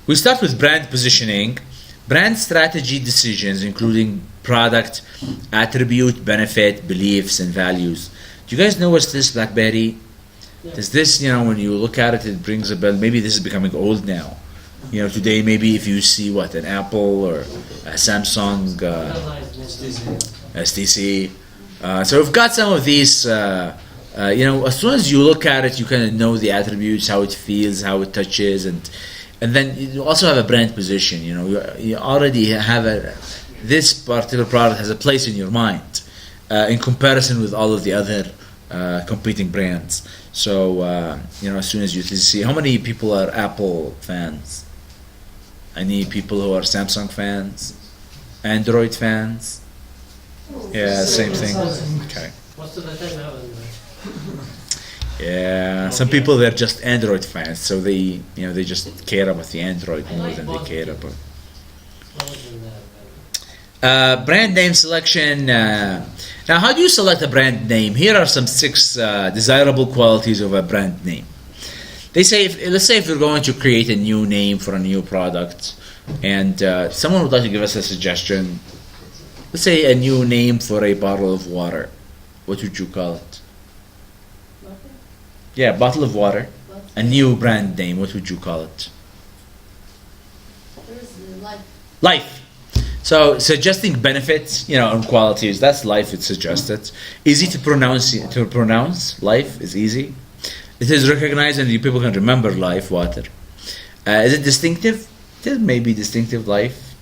We start with brand positioning, brand strategy decisions, including product, attribute, benefit, beliefs, and values. Do you guys know what's this, BlackBerry? Yeah. Is this, when you look at it, it brings a bell. Maybe this is becoming old now. Today maybe if you see an Apple or a Samsung, STC. So we've got some of these, as soon as you look at it, you kind of know the attributes, how it feels, how it touches, and then you also have a brand position. You already have this particular product has a place in your mind in comparison with all of the other competing brands. So, as soon as you see, how many people are Apple fans? Any people who are Samsung fans? Android fans? Yeah, same thing. Okay. Most of the time I have Android. Yeah, some people they're just Android fans, so they just care about the Android more than they care about. Brand name selection. Now, how do you select a brand name? Here are some 6 desirable qualities of a brand name. They say, let's say if you're going to create a new name for a new product, and someone would like to give us a suggestion. Let's say a new name for a bottle of water. What would you call it? Yeah, bottle of water. A new brand name. What would you call it? Life. So suggesting benefits, and qualities. That's life. It's suggested. Easy to pronounce. Life is easy. It is recognized and people can remember life, water. Is it distinctive? It may be distinctive, life.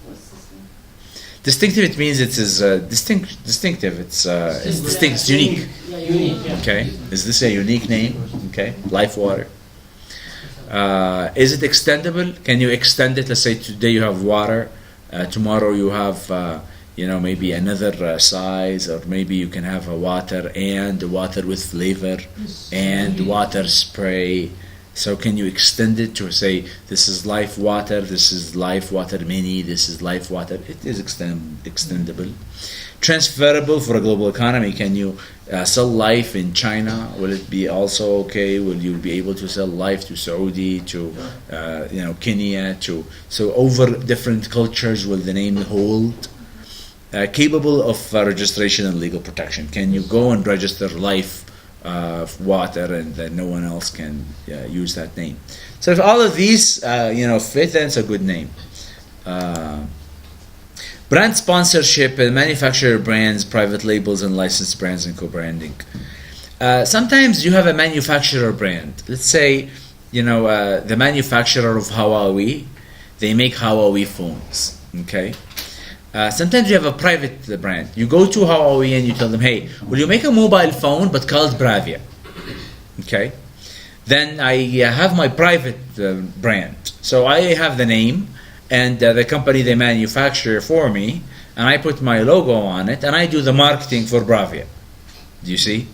Distinctive, it means it is distinctive. It's distinct, it's unique. Yeah, unique. Yeah. Okay. Is this a unique name? Okay. Life water. Is it extendable? Can you extend it? Let's say today you have water. Tomorrow you have, maybe another size, or maybe you can have a water and water with flavor and water spray. So can you extend it to say this is life water, this is life water mini, this is life water? It is extendable. Transferable for a global economy. Can you sell life in China? Will it be also okay? Will you be able to sell life to Saudi, to Kenya, so over different cultures? Will the name hold? Capable of registration and legal protection. Can you go and register life water and then no one else can use that name? So if all of these fit, then it's a good name. Brand sponsorship, manufacturer brands, private labels, and licensed brands and co-branding. Sometimes you have a manufacturer brand. Let's say, the manufacturer of Huawei, they make Huawei phones. Okay. Sometimes you have a private brand. You go to Huawei and you tell them, hey, will you make a mobile phone but called Bravia? Okay. Then I have my private brand. So I have the name and the company they manufacture for me, and I put my logo on it and I do the marketing for Bravia. Do you see?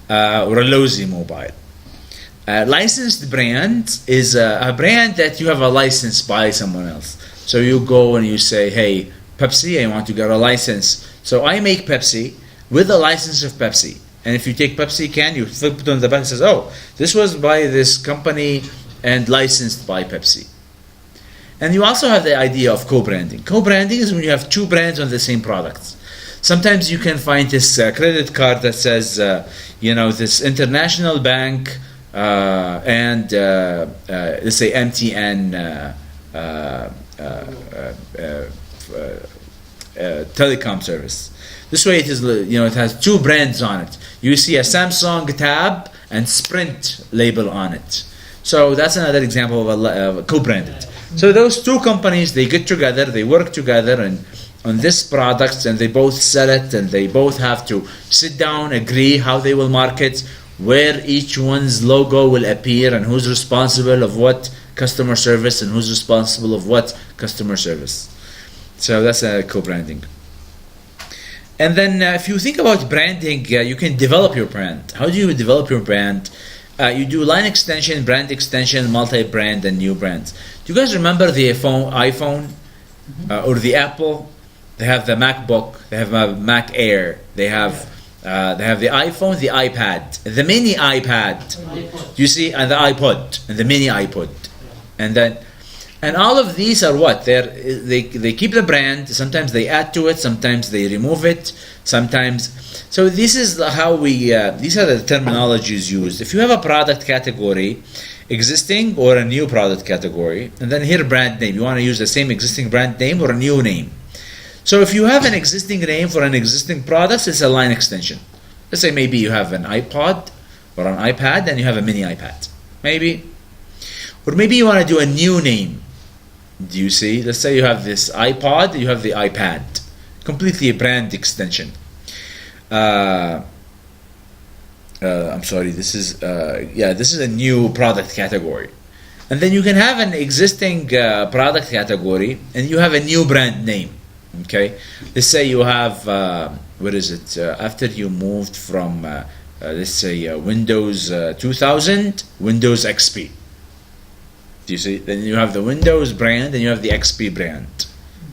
Or a Lozi mobile. Licensed brand is a brand that you have a license by someone else. So you go and you say, hey, Pepsi, I want to get a license. So I make Pepsi with a license of Pepsi. And if you take Pepsi can, you flip it on the back and says, oh, this was by this company and licensed by Pepsi. And you also have the idea of co-branding. Co-branding is when you have 2 brands on the same products. Sometimes you can find this credit card that says, this international bank and let's say MTN telecom service. This way it is, it has 2 brands on it. You see a Samsung tab and Sprint label on it. So that's another example of a co-branded. So those 2 companies, they get together, they work together and on this product, and they both sell it, and they both have to sit down, agree how they will market, where each one's logo will appear, and who's responsible of what customer service and who's responsible of what customer service. So that's a co-branding. And then if you think about branding, you can develop your brand. How do you develop your brand? You do line extension, brand extension, multi-brand, and new brands. Do you guys remember the iPhone or the Apple? They have the MacBook, they have a Mac Air, they have the iPhone, the iPad, the mini iPad. You see, and the iPod, and the mini iPod. And then And all of these are what? They keep the brand. Sometimes they add to it. Sometimes they remove it. Sometimes. So this is how these are the terminologies used. If you have a product category, existing or a new product category, and then here brand name. You want to use the same existing brand name or a new name. So if you have an existing name for an existing product, it's a line extension. Let's say maybe you have an iPod or an iPad and you have a mini iPad. Maybe. Or maybe you want to do a new name. Do you see? Let's say you have this iPod, you have the iPad. Completely a brand extension. I'm sorry, this is a new product category. And then you can have an existing product category and you have a new brand name. Okay? Let's say you have, after you moved from, let's say, Windows 2000, Windows XP. Do you see? Then you have the Windows brand and you have the XP brand.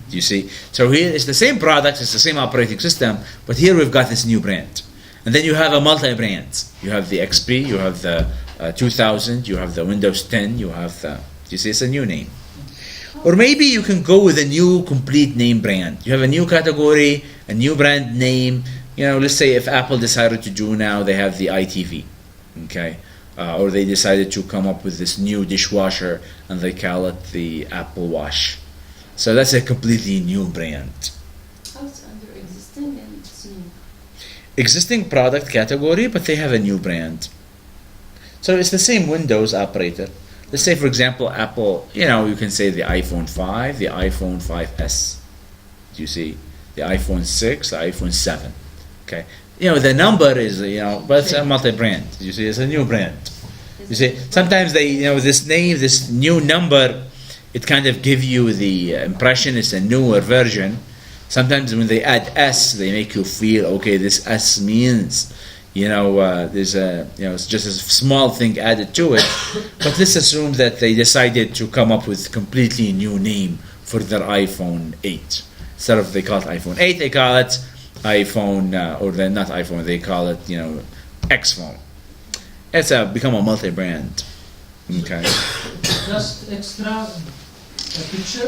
Do you see? So here it's the same product, it's the same operating system, but here we've got this new brand. And then you have a multi-brand. You have the XP, you have the 2000, you have the Windows 10, you have the... Do you see? It's a new name. Or maybe you can go with a new complete name brand. You have a new category, a new brand name. You know, let's say if Apple decided to do now, they have the iTV. Okay? Or they decided to come up with this new dishwasher and they call it the Apple Wash. So that's a completely new brand. How it's under existing and it's new? Existing product category, but they have a new brand. So it's the same Windows operator. Let's say, for example, Apple, you can say the iPhone 5, the iPhone 5S. Do you see? The iPhone 6, the iPhone 7. Okay. The number is, but it's a multi-brand. You see, it's a new brand. You see, sometimes they, this name, this new number, it kind of give you the impression it's a newer version. Sometimes when they add S, they make you feel, okay, this S means, there's it's just a small thing added to it. But let's assume that they decided to come up with completely new name for their iPhone 8. Instead of they call it iPhone 8, they call it iPhone, or they're not iPhone, they call it, X phone. It's become a multi-brand. Okay. Just extra picture.